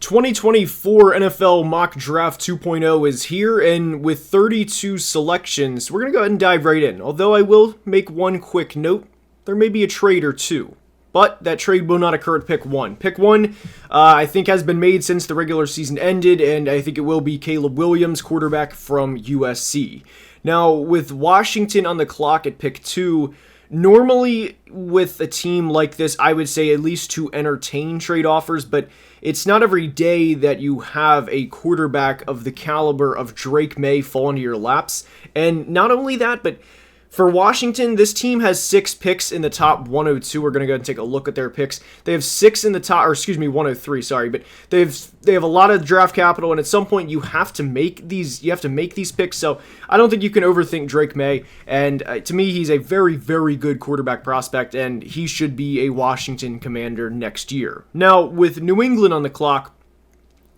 2024 NFL Mock Draft 2.0 is here, and with 32 selections, we're going to go ahead and dive right in. Although I will make one quick note, there may be a trade or two, but that trade will not occur at pick 1. Pick 1, I think, has been made since the regular season ended, and I think it will be Caleb Williams, quarterback from USC. Now, with Washington on the clock at pick 2, normally with a team like this, I would say at least to entertain trade offers, but it's not every day that you have a quarterback of the caliber of Drake May fall into your laps. And not only that, but for Washington, this team has 6 picks in the top 102. We're going to go and take a look at their picks. They have 6 in the top, 103, sorry, but they have a lot of draft capital, and at some point you have to make these picks. So I don't think you can overthink Drake May, and to me, he's a very, very good quarterback prospect, and he should be a Washington Commander next year. Now, with New England on the clock,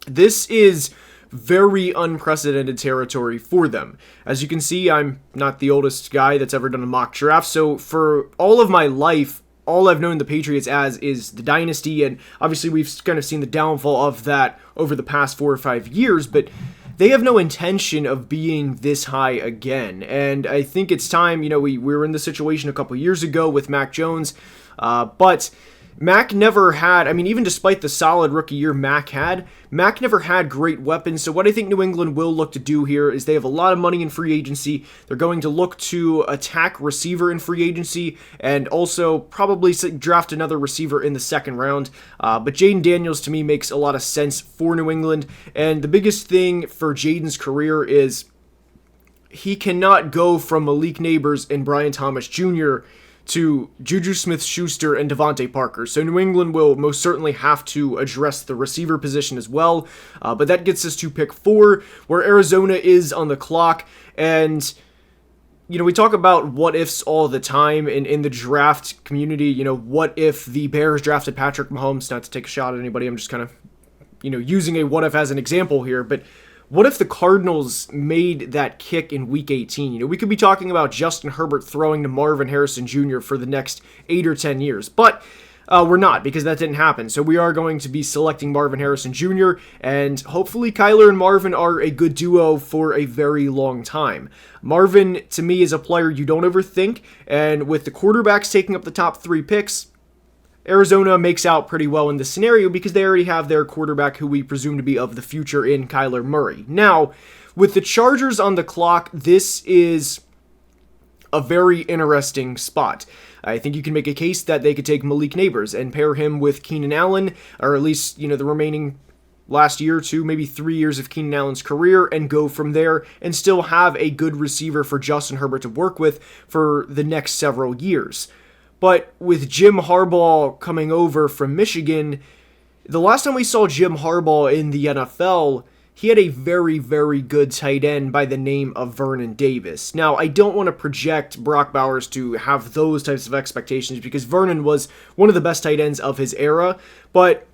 this is very unprecedented territory for them. As you can see, I'm not the oldest guy that's ever done a mock draft, so for all of my life, all I've known the Patriots as is the dynasty, and obviously we've kind of seen the downfall of that over the past 4 or 5 years, but they have no intention of being this high again, and I think it's time. We were in this situation a couple years ago with Mac Jones, but Mac never had, even despite the solid rookie year Mac never had great weapons. So what I think New England will look to do here is they have a lot of money in free agency. They're going to look to attack receiver in free agency and also probably draft another receiver in the second round. But Jaden Daniels, to me, makes a lot of sense for New England. And the biggest thing for Jaden's career is he cannot go from Malik Nabers and Brian Thomas Jr. to Juju Smith-Schuster and Devontae Parker. So New England will most certainly have to address the receiver position as well. But that gets us to pick 4, where Arizona is on the clock. And, we talk about what-ifs all the time in the draft community. What if the Bears drafted Patrick Mahomes? Not to take a shot at anybody, I'm just kind of, using a what-if as an example here. But what if the Cardinals made that kick in Week 18? We could be talking about Justin Herbert throwing to Marvin Harrison Jr. for the next 8 or 10 years. But we're not, because that didn't happen. So we are going to be selecting Marvin Harrison Jr., and hopefully Kyler and Marvin are a good duo for a very long time. Marvin, to me, is a player you don't overthink, and with the quarterbacks taking up the top 3 picks, Arizona makes out pretty well in this scenario because they already have their quarterback who we presume to be of the future in Kyler Murray. Now, with the Chargers on the clock, this is a very interesting spot. I think you can make a case that they could take Malik Nabers and pair him with Keenan Allen, or at least, the remaining last year or 2, maybe 3 years of Keenan Allen's career, and go from there and still have a good receiver for Justin Herbert to work with for the next several years. But with Jim Harbaugh coming over from Michigan, the last time we saw Jim Harbaugh in the NFL, he had a very, very good tight end by the name of Vernon Davis. Now, I don't want to project Brock Bowers to have those types of expectations because Vernon was one of the best tight ends of his era, but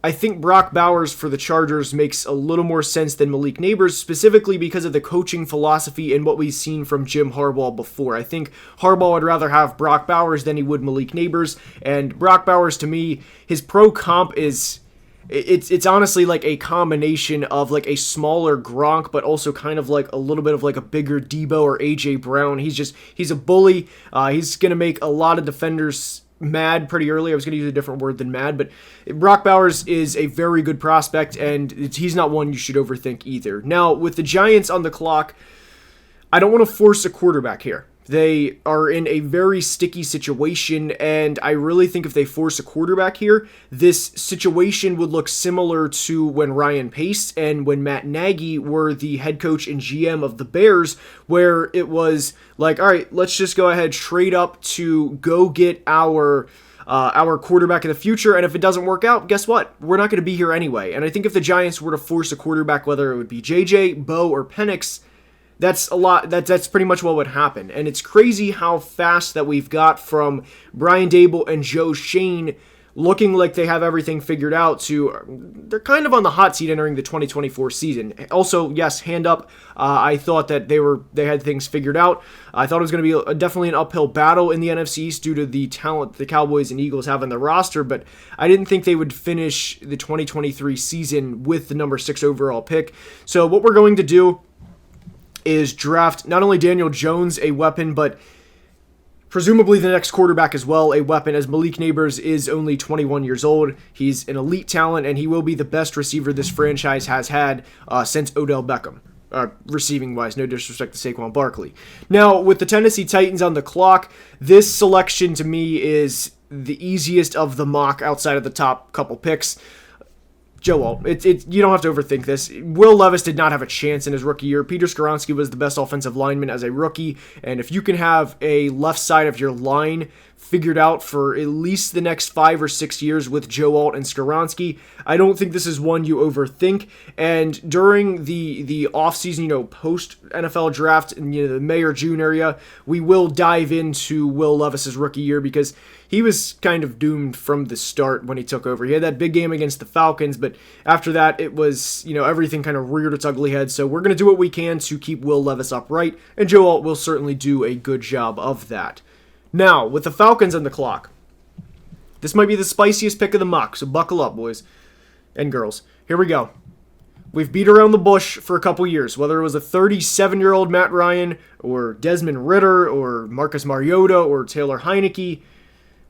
I think Brock Bowers for the Chargers makes a little more sense than Malik Nabers, specifically because of the coaching philosophy and what we've seen from Jim Harbaugh before. I think Harbaugh would rather have Brock Bowers than he would Malik Nabers, and Brock Bowers, to me, his pro comp is it's honestly like a combination of like a smaller Gronk, but also kind of like a little bit of like a bigger Debo or AJ Brown. He's a bully. He's going to make a lot of defenders mad pretty early. I was going to use a different word than mad, but Brock Bowers is a very good prospect, and he's not one you should overthink either. Now, with the Giants on the clock, I don't want to force a quarterback here. They are in a very sticky situation, and I really think if they force a quarterback here, this situation would look similar to when Ryan Pace and when Matt Nagy were the head coach and GM of the Bears, where it was like, all right, let's just go ahead, trade up to go get our quarterback in the future, and if it doesn't work out, guess what? We're not going to be here anyway. And I think if the Giants were to force a quarterback, whether it would be JJ, Bo, or Penix, that's pretty much what would happen. And it's crazy how fast that we've got from Brian Dable and Joe Shane looking like they have everything figured out to they're kind of on the hot seat entering the 2024 season. Also, yes, hand up, I thought that they had things figured out. I thought it was going to be definitely an uphill battle in the NFC East due to the talent the Cowboys and Eagles have on their roster, but I didn't think they would finish the 2023 season with the number 6 overall pick. So what we're going to do is draft not only Daniel Jones, a weapon, but presumably the next quarterback as well, a weapon, as Malik Neighbors is only 21 years old. He's an elite talent, and he will be the best receiver this franchise has had since Odell Beckham. Receiving-wise, no disrespect to Saquon Barkley. Now, with the Tennessee Titans on the clock, this selection to me is the easiest of the mock outside of the top couple picks. Joe Alt. You don't have to overthink this. Will Levis did not have a chance in his rookie year. Peter Skoronski was the best offensive lineman as a rookie, and if you can have a left side of your line figured out for at least the next 5 or 6 years with Joe Alt and Skoronski, I don't think this is one you overthink. And during the offseason, post-NFL draft in the May or June area, we will dive into Will Levis's rookie year because he was kind of doomed from the start when he took over. He had that big game against the Falcons, but after that, it was, everything kind of reared its ugly head. So we're going to do what we can to keep Will Levis upright, and Joe Alt will certainly do a good job of that. Now, with the Falcons on the clock, this might be the spiciest pick of the mock, so buckle up, boys and girls. Here we go. We've beat around the bush for a couple years, whether it was a 37-year-old Matt Ryan, or Desmond Ridder, or Marcus Mariota, or Taylor Heineke.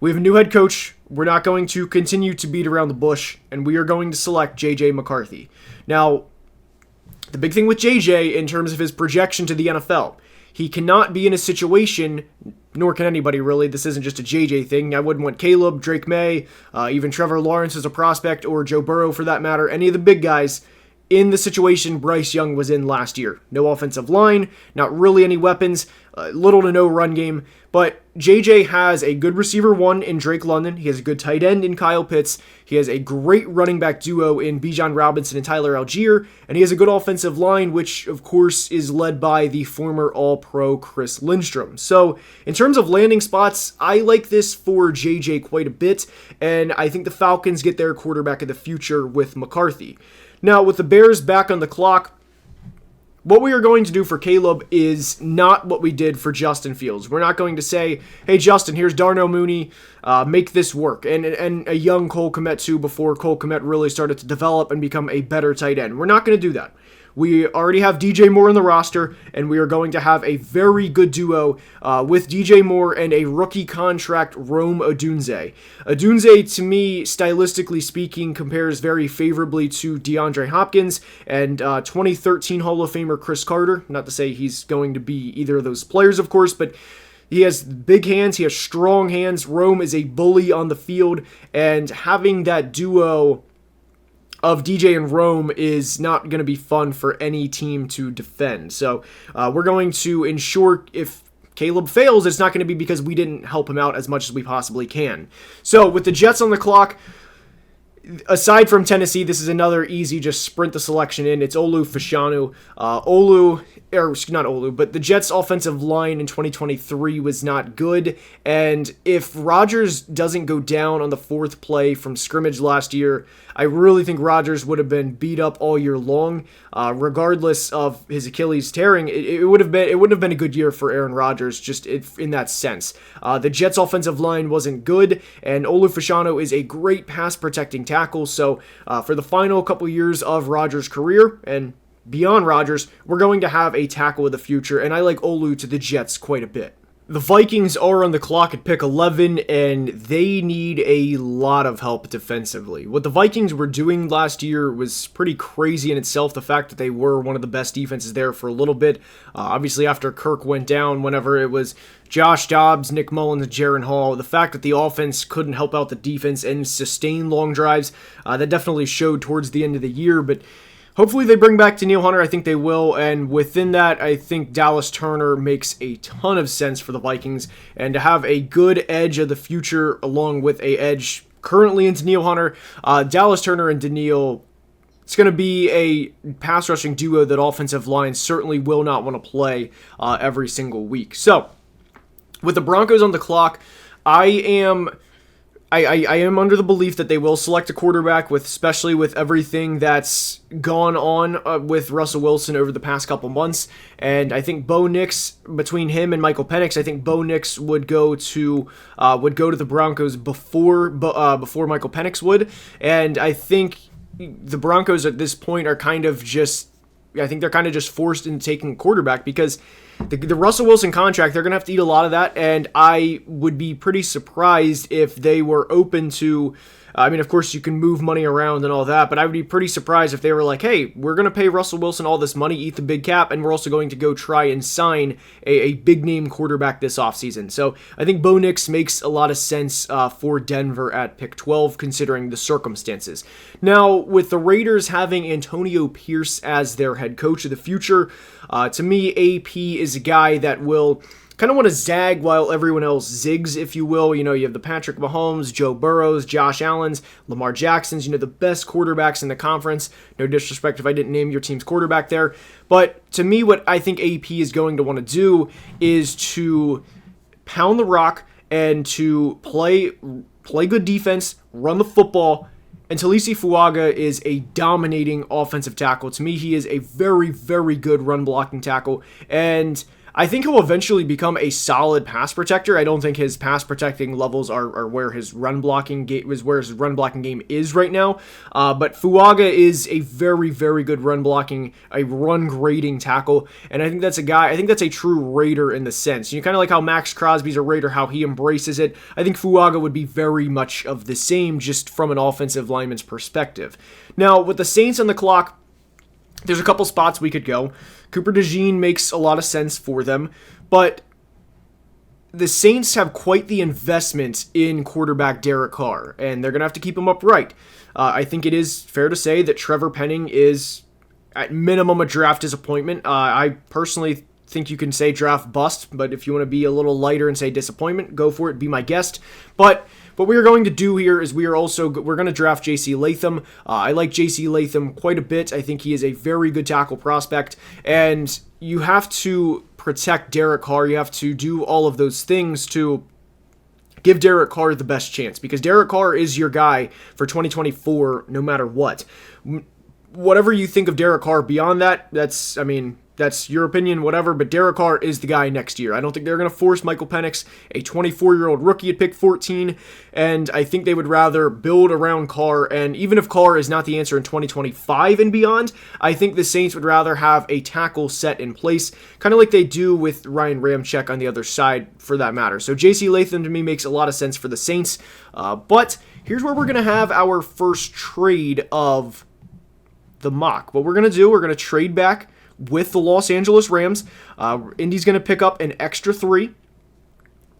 We have a new head coach. We're not going to continue to beat around the bush, and we are going to select J.J. McCarthy. Now, the big thing with J.J. in terms of his projection to the NFL, he cannot be in a situation, nor can anybody really, this isn't just a J.J. thing. I wouldn't want Caleb, Drake May, even Trevor Lawrence as a prospect, or Joe Burrow for that matter, any of the big guys in the situation Bryce Young was in last year. No offensive line, not really any weapons, little to no run game, but JJ has a good receiver one in Drake London. He has a good tight end in Kyle Pitts. He has a great running back duo in Bijan Robinson and Tyler Algier, and he has a good offensive line, which of course is led by the former All-Pro Chris Lindstrom. So in terms of landing spots, I like this for JJ quite a bit, and I think the Falcons get their quarterback of the future with McCarthy. Now, with the Bears back on the clock, what we are going to do for Caleb is not what we did for Justin Fields. We're not going to say, hey, Justin, here's Darnell Mooney, make this work. And a young Cole Kmet, too, before Cole Kmet really started to develop and become a better tight end. We're not going to do that. We already have DJ Moore on the roster, and we are going to have a very good duo with DJ Moore and a rookie contract Rome Odunze. Odunze, to me, stylistically speaking, compares very favorably to DeAndre Hopkins and 2013 Hall of Famer Chris Carter. Not to say he's going to be either of those players, of course, but he has big hands, he has strong hands. Rome is a bully on the field, and having that duo of DJ and Rome is not going to be fun for any team to defend. So we're going to ensure if Caleb fails, it's not going to be because we didn't help him out as much as we possibly can. So with the Jets on the clock, aside from Tennessee, this is another easy, just sprint the selection in. It's Olu Fashanu. Not Olu, but the Jets' offensive line in 2023 was not good, and if Rodgers doesn't go down on the fourth play from scrimmage last year, I really think Rodgers would have been beat up all year long. Regardless of his Achilles tearing, it wouldn't have been a good year for Aaron Rodgers, just in that sense. The Jets' offensive line wasn't good, and Olu Fashanu is a great pass-protecting tackle, so for the final couple years of Rodgers' career, and beyond Rodgers, we're going to have a tackle of the future, and I like Olu to the Jets quite a bit. The Vikings are on the clock at pick 11, and they need a lot of help defensively. What the Vikings were doing last year was pretty crazy in itself, the fact that they were one of the best defenses there for a little bit. Obviously, after Kirk went down, whenever it was Josh Dobbs, Nick Mullins, and Jaron Hall, the fact that the offense couldn't help out the defense and sustain long drives, that definitely showed towards the end of the year, but hopefully they bring back Danielle Hunter. I think they will, and within that, I think Dallas Turner makes a ton of sense for the Vikings, and to have a good edge of the future along with a edge currently in Danielle Hunter, Dallas Turner and Danielle, it's going to be a pass rushing duo that offensive line certainly will not want to play every single week. So, with the Broncos on the clock, I am I am under the belief that they will select a quarterback, especially with everything that's gone on with Russell Wilson over the past couple months. And I think Bo Nix, between him and Michael Penix, I think Bo Nix would go to the Broncos before Michael Penix would. And I think the Broncos at this point are kind of just forced into taking a quarterback because the Russell Wilson contract, they're going to have to eat a lot of that, and I would be pretty surprised if they were open to, of course, you can move money around and all that, but I would be pretty surprised if they were like, hey, we're going to pay Russell Wilson all this money, eat the big cap, and we're also going to go try and sign a big-name quarterback this offseason. So I think Bo Nix makes a lot of sense for Denver at pick 12, considering the circumstances. Now, with the Raiders having Antonio Pierce as their head coach of the future, to me, AP is a guy that will kind of want to zag while everyone else zigs, if you will. You have the Patrick Mahomes, Joe Burrows, Josh Allens, Lamar Jacksons, the best quarterbacks in the conference. No disrespect if I didn't name your team's quarterback there. But to me, what I think AP is going to want to do is to pound the rock and to play good defense, run the football. And Talisi Fuaga is a dominating offensive tackle. To me, he is a very, very good run blocking tackle. And I think he'll eventually become a solid pass protector. I don't think his pass protecting levels are where his run blocking game is right now. But Fuaga is a very, very good run grading tackle. And I think that's a true Raider in the sense. Kind of like how Max Crosby's a Raider, how he embraces it. I think Fuaga would be very much of the same, just from an offensive lineman's perspective. Now, with the Saints on the clock, there's a couple spots we could go. Cooper DeJean makes a lot of sense for them, but the Saints have quite the investment in quarterback Derek Carr, and they're going to have to keep him upright. I think it is fair to say that Trevor Penning is, at minimum, a draft disappointment. I personally think you can say draft bust, but if you want to be a little lighter and say disappointment, go for it, be my guest. But what we are going to do here is we're going to draft J.C. Latham. I like J.C. Latham quite a bit. I think he is a very good tackle prospect, and you have to protect Derek Carr. You have to do all of those things to give Derek Carr the best chance, because Derek Carr is your guy for 2024 no matter what. Whatever you think of Derek Carr beyond that, that's your opinion, whatever, but Derek Carr is the guy next year. I don't think they're going to force Michael Penix, a 24-year-old rookie, at pick 14, and I think they would rather build around Carr, and even if Carr is not the answer in 2025 and beyond, I think the Saints would rather have a tackle set in place, kind of like they do with Ryan Ramczyk on the other side, for that matter. So J.C. Latham, to me, makes a lot of sense for the Saints, but here's where we're going to have our first trade of the mock. What we're going to do, we're going to trade back with the Los Angeles Rams. Indy's going to pick up an extra 3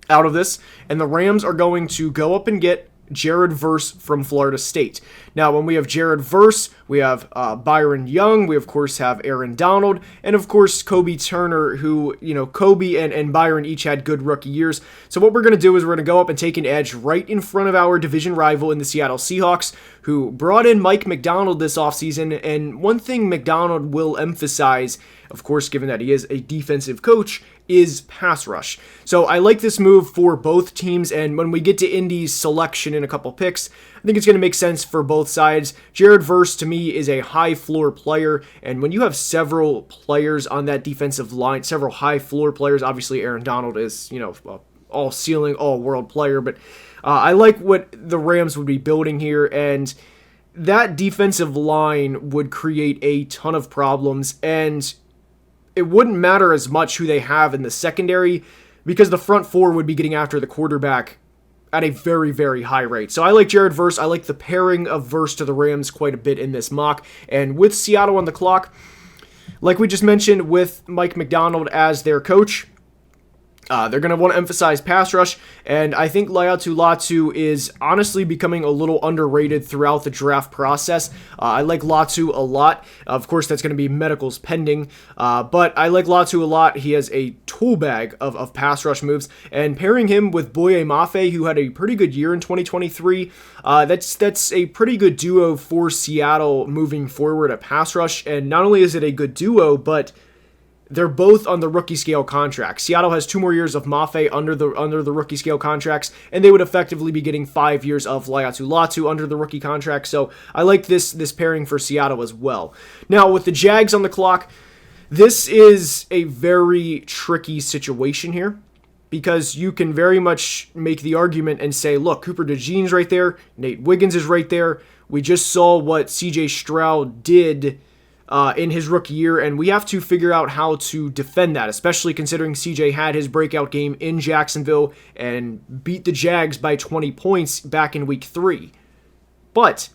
out of this, and the Rams are going to go up and get Jared Verse from Florida State. Now, when we have Jared Verse, we have Byron Young, we of course have Aaron Donald, and of course Kobe Turner, who, Kobe and Byron each had good rookie years. So what we're going to do is we're going to go up and take an edge right in front of our division rival in the Seattle Seahawks, who brought in Mike McDonald this offseason, and one thing McDonald will emphasize, of course, given that he is a defensive coach, is pass rush. So I like this move for both teams, and when we get to Indy's selection in a couple picks, I think it's going to make sense for both sides. Jared Verse, to me, is a high floor player, and when you have several players on that defensive line, several high floor players, obviously Aaron Donald is, all ceiling, all world player, but I like what the Rams would be building here, and that defensive line would create a ton of problems, and it wouldn't matter as much who they have in the secondary, because the front four would be getting after the quarterback at a very, very high rate. So I like Jared Verse. I like the pairing of Verse to the Rams quite a bit in this mock. And with Seattle on the clock, like we just mentioned, with Mike McDonald as their coach, they're going to want to emphasize pass rush, and I think Laiatu Latu is honestly becoming a little underrated throughout the draft process. I like Latu a lot. Of course, that's going to be medicals pending, but I like Latu a lot. He has a tool bag of pass rush moves, and pairing him with Boye Mafe, who had a pretty good year in 2023, that's a pretty good duo for Seattle moving forward at pass rush, and not only is it a good duo, but they're both on the rookie scale contracts. Seattle has 2 more years of Mafe under the rookie scale contracts, and they would effectively be getting 5 years of Laiatu Latu under the rookie contract. So I like this pairing for Seattle as well. Now with the Jags on the clock, this is a very tricky situation here, because you can very much make the argument and say, look, Cooper DeJean's right there, Nate Wiggins is right there. We just saw what CJ Stroud did in his rookie year, and we have to figure out how to defend that, especially considering CJ had his breakout game in Jacksonville and beat the Jags by 20 points back in week 3. But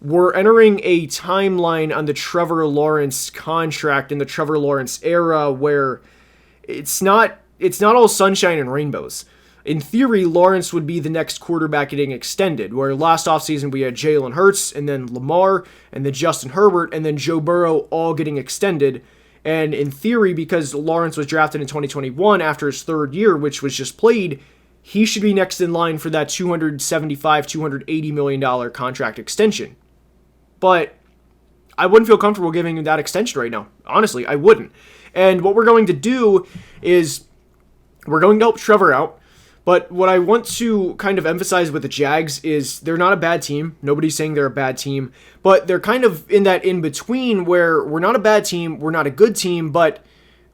we're entering a timeline on the Trevor Lawrence contract in the Trevor Lawrence era where it's not all sunshine and rainbows. In theory, Lawrence would be the next quarterback getting extended, where last offseason we had Jalen Hurts, and then Lamar, and then Justin Herbert, and then Joe Burrow all getting extended. And in theory, because Lawrence was drafted in 2021 after his 3rd year, which was just played, he should be next in line for that $275, $280 million contract extension. But I wouldn't feel comfortable giving him that extension right now. Honestly, I wouldn't. And what we're going to do is we're going to help Trevor out. But what I want to kind of emphasize with the Jags is they're not a bad team. Nobody's saying they're a bad team. But they're kind of in that in-between where we're not a bad team, we're not a good team, but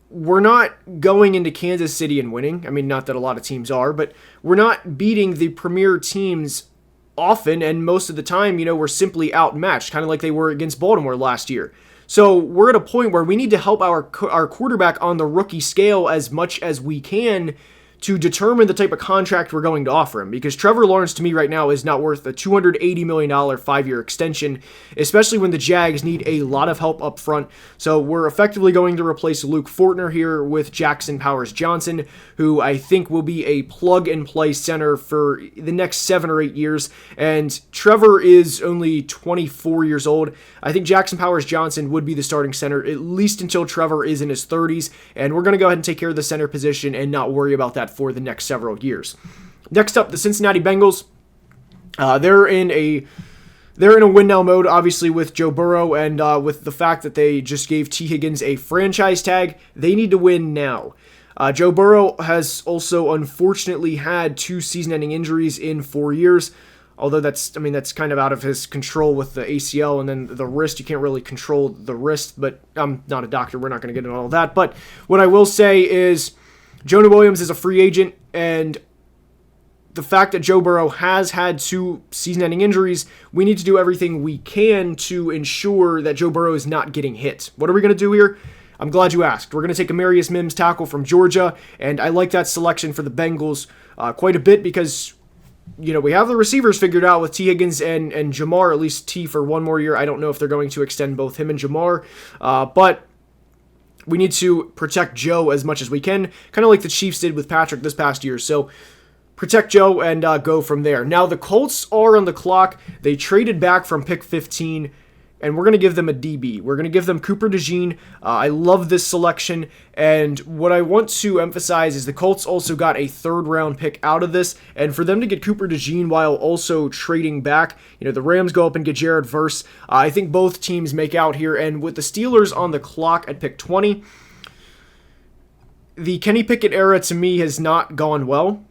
we're not going into Kansas City and winning. I mean, not that a lot of teams are, but we're not beating the premier teams often, and most of the time, we're simply outmatched, kind of like they were against Baltimore last year. So we're at a point where we need to help our quarterback on the rookie scale as much as we can to determine the type of contract we're going to offer him. Because Trevor Lawrence, to me right now, is not worth a $280 million 5-year extension, especially when the Jags need a lot of help up front. So we're effectively going to replace Luke Fortner here with Jackson Powers Johnson, who I think will be a plug-and-play center for the next 7 or 8 years. And Trevor is only 24 years old. I think Jackson Powers Johnson would be the starting center, at least until Trevor is in his 30s. And we're going to go ahead and take care of the center position and not worry about that for the next several years. Next up, the Cincinnati Bengals. They're in a win now mode, obviously, with Joe Burrow, and with the fact that they just gave T. Higgins a franchise tag. They need to win now. Joe Burrow has also unfortunately had 2 season-ending injuries in 4 years. Although that's kind of out of his control with the ACL and then the wrist. You can't really control the wrist, but I'm not a doctor. We're not going to get into all of that. But what I will say is Jonah Williams is a free agent, and the fact that Joe Burrow has had 2 season-ending injuries, we need to do everything we can to ensure that Joe Burrow is not getting hit. What are we going to do here? I'm glad you asked. We're going to take Amarius Mims, tackle from Georgia, and I like that selection for the Bengals quite a bit because, we have the receivers figured out with T. Higgins and Jamar, at least T for 1 more year. I don't know if they're going to extend both him and Jamar, but we need to protect Joe as much as we can, kind of like the Chiefs did with Patrick this past year. So protect Joe and go from there. Now, the Colts are on the clock. They traded back from pick 15, and we're going to give them a DB. We're going to give them Cooper DeJean. I love this selection, and what I want to emphasize is the Colts also got a 3rd-round pick out of this, and for them to get Cooper DeJean while also trading back, the Rams go up and get Jared Verse. I think both teams make out here, and with the Steelers on the clock at pick 20, the Kenny Pickett era to me has not gone well,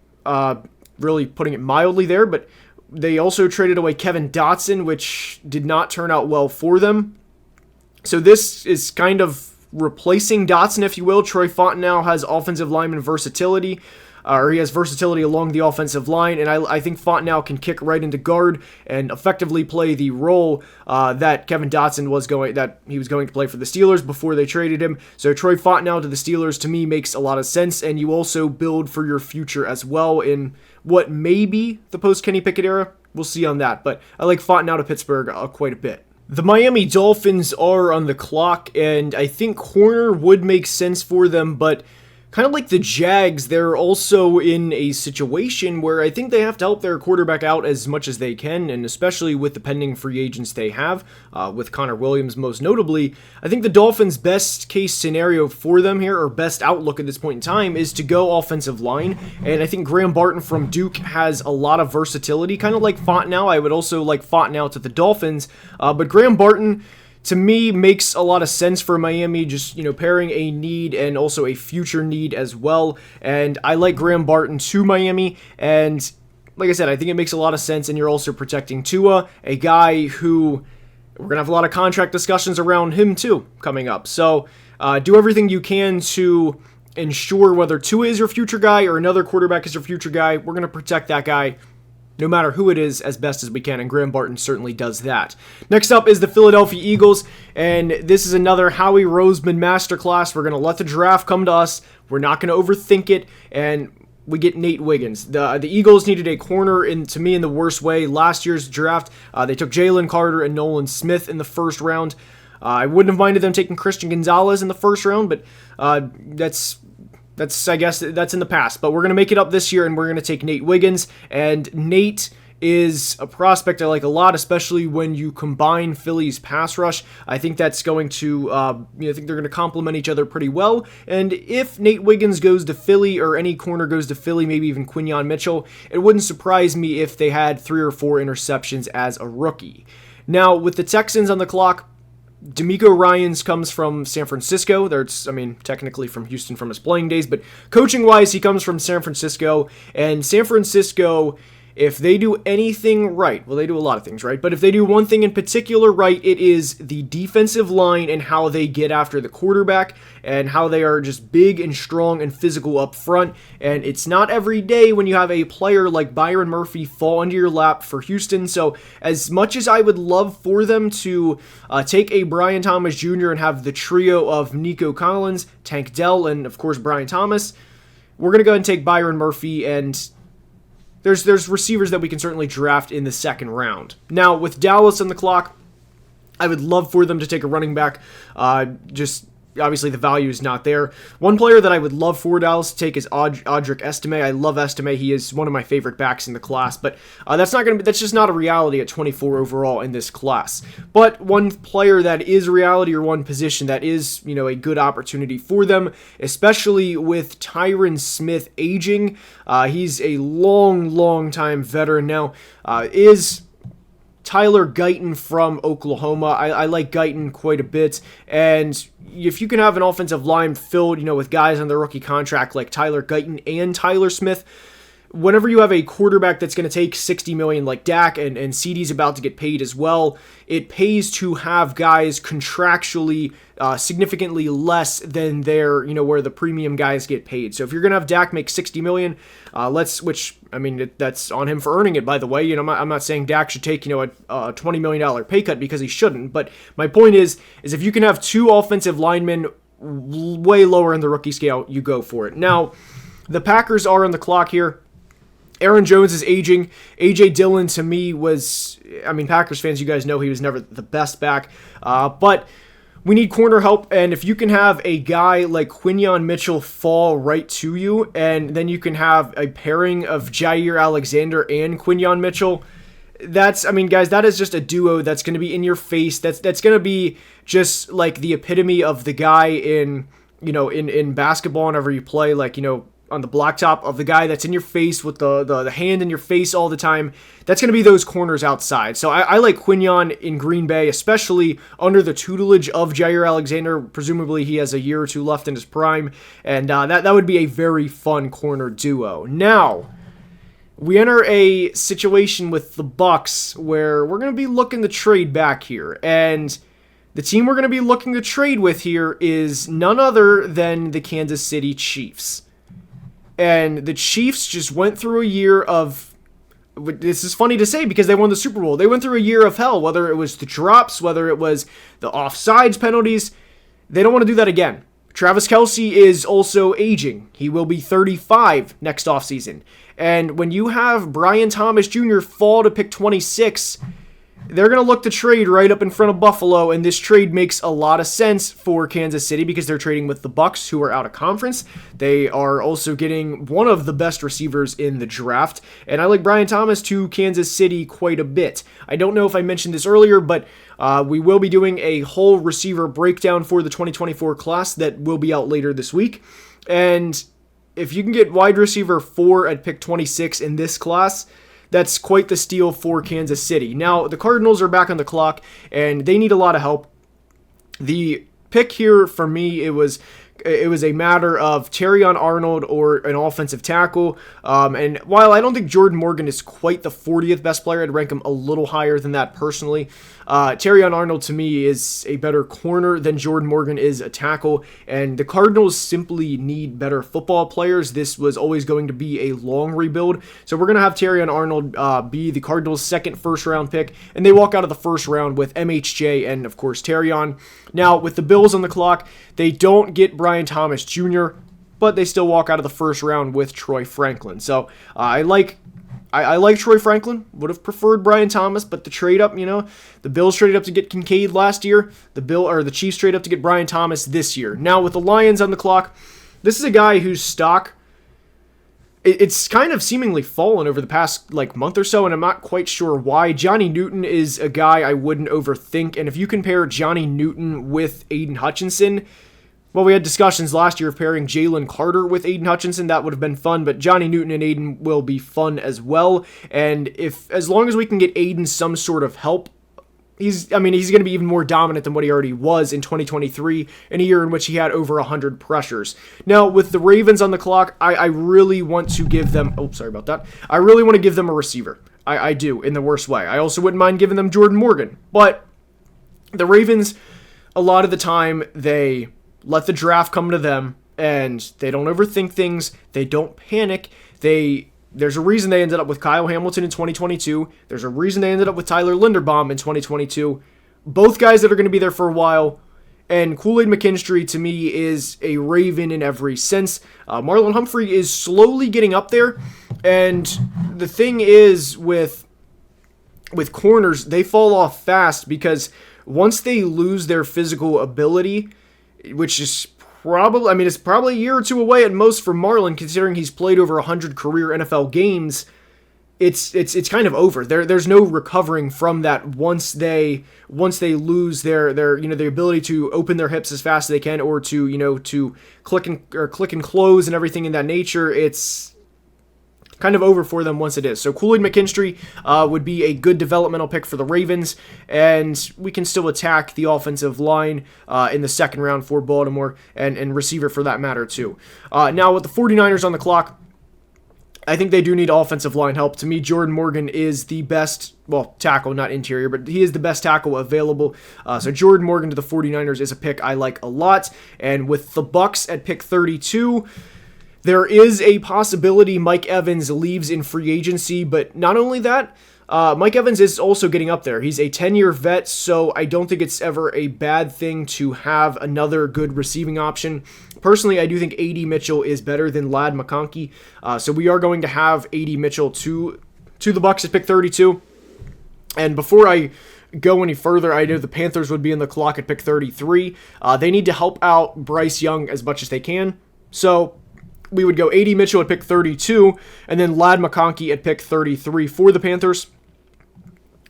really putting it mildly there, but they also traded away Kevin Dotson, which did not turn out well for them. So this is kind of replacing Dotson, if you will. Troy Fontenot has offensive lineman versatility, or he has versatility along the offensive line, and I think Fontenot can kick right into guard and effectively play the role that Kevin Dotson was going to play for the Steelers before they traded him. So Troy Fontenot to the Steelers, to me, makes a lot of sense, and you also build for your future as well in what may be the post-Kenny Pickett era. We'll see on that, but I like Fontenot to Pittsburgh quite a bit. The Miami Dolphins are on the clock, and I think corner would make sense for them, but kind of like the Jags, they're also in a situation where I think they have to help their quarterback out as much as they can, and especially with the pending free agents they have, with Connor Williams most notably. I think the Dolphins' best case scenario for them here, or best outlook at this point in time, is to go offensive line, and I think Graham Barton from Duke has a lot of versatility, kind of like Fontenot. I would also like Fontenot to the Dolphins, but Graham Barton, to me, makes a lot of sense for Miami, just, pairing a need and also a future need as well. And I like Graham Barton to Miami, and like I said, I think it makes a lot of sense, and you're also protecting Tua, a guy who we're going to have a lot of contract discussions around him too coming up. So do everything you can to ensure whether Tua is your future guy or another quarterback is your future guy. We're going to protect that guy no matter who it is, as best as we can, and Graham Barton certainly does that. Next up is the Philadelphia Eagles, and this is another Howie Roseman masterclass. We're going to let the draft come to us. We're not going to overthink it, and we get Nate Wiggins. The Eagles needed a corner, to me, in the worst way. Last year's draft, they took Jalen Carter and Nolan Smith in the first round. I wouldn't have minded them taking Christian Gonzalez in the first round, but I guess that's in the past. But we're going to make it up this year, and we're going to take Nate Wiggins. And Nate is a prospect I like a lot, especially when you combine Philly's pass rush. I think that's going to, I think they're going to complement each other pretty well. And if Nate Wiggins goes to Philly, or any corner goes to Philly, maybe even Quinyon Mitchell, it wouldn't surprise me if they had 3 or 4 interceptions as a rookie. Now, with the Texans on the clock, D'Amico Ryans comes from San Francisco. Technically from Houston from his playing days, but coaching-wise, he comes from San Francisco. And San Francisco, if they do anything right, well, they do a lot of things right, but if they do one thing in particular right, it is the defensive line and how they get after the quarterback and how they are just big and strong and physical up front. And it's not every day when you have a player like Byron Murphy fall into your lap for Houston. So as much as I would love for them to take a Brian Thomas Jr. and have the trio of Nico Collins, Tank Dell, and of course Brian Thomas, we're going to go ahead and take Byron Murphy, and there's receivers that we can certainly draft in the second round. Now, with Dallas on the clock, I would love for them to take a running back. Obviously, the value is not there. One player that I would love for Dallas to take is Audric Estime. I love Estime. He is one of my favorite backs in the class, but that's just not a reality at 24 overall in this class. But one player that is a reality, or one position that is, a good opportunity for them, especially with Tyron Smith aging. He's a long time veteran now. Is Tyler Guyton from Oklahoma. I like Guyton quite a bit, and if you can have an offensive line filled, with guys on their rookie contract like Tyler Guyton and Tyler Smith, whenever you have a quarterback that's going to take $60 million like Dak, and CD's about to get paid as well, it pays to have guys contractually significantly less than their, where the premium guys get paid. So if you're going to have Dak make $60 million, that's on him for earning it, by the way. I'm not saying Dak should take, a $20 million pay cut, because he shouldn't. But my point is if you can have 2 offensive linemen way lower in the rookie scale, you go for it. Now, the Packers are on the clock here. Aaron Jones is aging. A.J. Dillon, to me, Packers fans, you guys know he was never the best back. But we need corner help, and if you can have a guy like Quinyon Mitchell fall right to you, and then you can have a pairing of Jair Alexander and Quinyon Mitchell, guys, that is just a duo that's going to be in your face. That's going to be just like the epitome of the guy in basketball whenever you play, on the blacktop, of the guy that's in your face with the hand in your face all the time. That's going to be those corners outside. So I like Quinyon in Green Bay, especially under the tutelage of Jair Alexander. Presumably he has a year or 2 left in his prime, and that would be a very fun corner duo. Now, we enter a situation with the Bucs where we're going to be looking to trade back here, and the team we're going to be looking to trade with here is none other than the Kansas City Chiefs. And the Chiefs just went through a year of, this is funny to say because they won the Super Bowl. They went through a year of hell, whether it was the drops, whether it was the offsides penalties. They don't want to do that again. Travis Kelce is also aging. He will be 35 next offseason. And when you have Brian Thomas Jr. fall to pick 26, they're going to look to trade right up in front of Buffalo, and this trade makes a lot of sense for Kansas City because they're trading with the Bucs, who are out of conference. They are also getting one of the best receivers in the draft, and I like Brian Thomas to Kansas City quite a bit. I don't know if I mentioned this earlier, but we will be doing a whole receiver breakdown for the 2024 class that will be out later this week, and if you can get wide receiver 4 at pick 26 in this class, that's quite the steal for Kansas City. Now, the Cardinals are back on the clock, and they need a lot of help. The pick here for me, it was a matter of Terrion Arnold or an offensive tackle. And while I don't think Jordan Morgan is quite the 40th best player, I'd rank him a little higher than that personally. Terrion Arnold to me is a better corner than Jordan Morgan is a tackle, and the Cardinals simply need better football players. This was always going to be a long rebuild, so we're going to have Terrion Arnold be the Cardinals' second first-round pick, and they walk out of the first round with MHJ and, of course, Terrion. Now, with the Bills on the clock, they don't get Brian Thomas Jr., but they still walk out of the first round with Troy Franklin. So I like Troy Franklin. Would have preferred Brian Thomas, but the trade up, the Bills traded up to get Kincaid last year. The Chiefs traded up to get Brian Thomas this year. Now with the Lions on the clock, this is a guy whose stock, it's kind of seemingly fallen over the past month or so, and I'm not quite sure why. Johnny Newton is a guy I wouldn't overthink, and if you compare Johnny Newton with Aiden Hutchinson, well, we had discussions last year of pairing Jalen Carter with Aiden Hutchinson. That would have been fun, but Johnny Newton and Aiden will be fun as well. And as long as we can get Aiden some sort of help, he's going to be even more dominant than what he already was in 2023, in a year in which he had over 100 pressures. Now, with the Ravens on the clock, I really want to give them, I really want to give them a receiver. I do, in the worst way. I also wouldn't mind giving them Jordan Morgan, but the Ravens, a lot of the time, they let the draft come to them, and they don't overthink things. They don't panic. There's a reason they ended up with Kyle Hamilton in 2022. There's a reason they ended up with Tyler Linderbaum in 2022. Both guys that are going to be there for a while. And Kool-Aid McKinstry, to me, is a Raven in every sense. Marlon Humphrey is slowly getting up there. And the thing is, with corners, they fall off fast because once they lose their physical ability, which is probably, it's probably a year or two away at most for Marlon, considering he's played over 100 career NFL games. It's kind of over. There's no recovering from that once they lose their the ability to open their hips as fast as they can, or to click and close and everything in that nature. It's kind of over for them once it is. So Kool-Aid McKinstry would be a good developmental pick for the Ravens, and we can still attack the offensive line in the second round for Baltimore, and receiver for that matter too. Now with the 49ers on the clock, I think they do need offensive line help. To me, Jordan Morgan is the best, tackle, not interior, but he is the best tackle available. So Jordan Morgan to the 49ers is a pick I like a lot. And with the Bucks at pick 32, there is a possibility Mike Evans leaves in free agency, but not only that, Mike Evans is also getting up there. He's a 10-year vet, so I don't think it's ever a bad thing to have another good receiving option. Personally, I do think A.D. Mitchell is better than Ladd McConkey, so we are going to have A.D. Mitchell to the Bucks at pick 32. And before I go any further, I know the Panthers would be in the clock at pick 33. They need to help out Bryce Young as much as they can, so we would go A.D. Mitchell at pick 32, and then Ladd McConkey at pick 33 for the Panthers,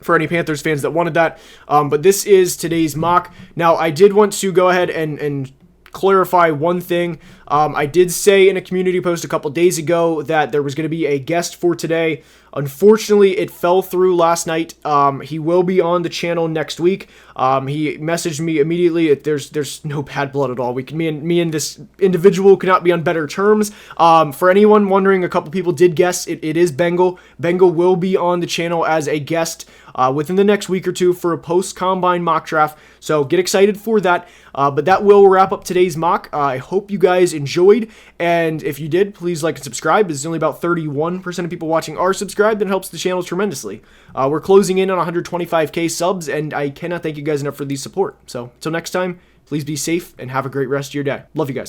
for any Panthers fans that wanted that. But this is today's mock. Now, I did want to go ahead and clarify one thing. I did say in a community post a couple days ago that there was going to be a guest for today. Unfortunately, it fell through last night. He will be on the channel next week. He messaged me immediately. There's no bad blood at all. Me and this individual could not be on better terms. For anyone wondering, a couple people did guess. It is Bengal. Bengal will be on the channel as a guest within the next week or two for a post-combine mock draft. So get excited for that. But that will wrap up today's mock. I hope you guys enjoyed. And if you did, please like and subscribe. There's only about 31% of people watching are subscribed. That helps the channel tremendously. We're closing in on 125k subs, and I cannot thank you guys enough for the support. So until next time, please be safe and have a great rest of your day. Love you guys.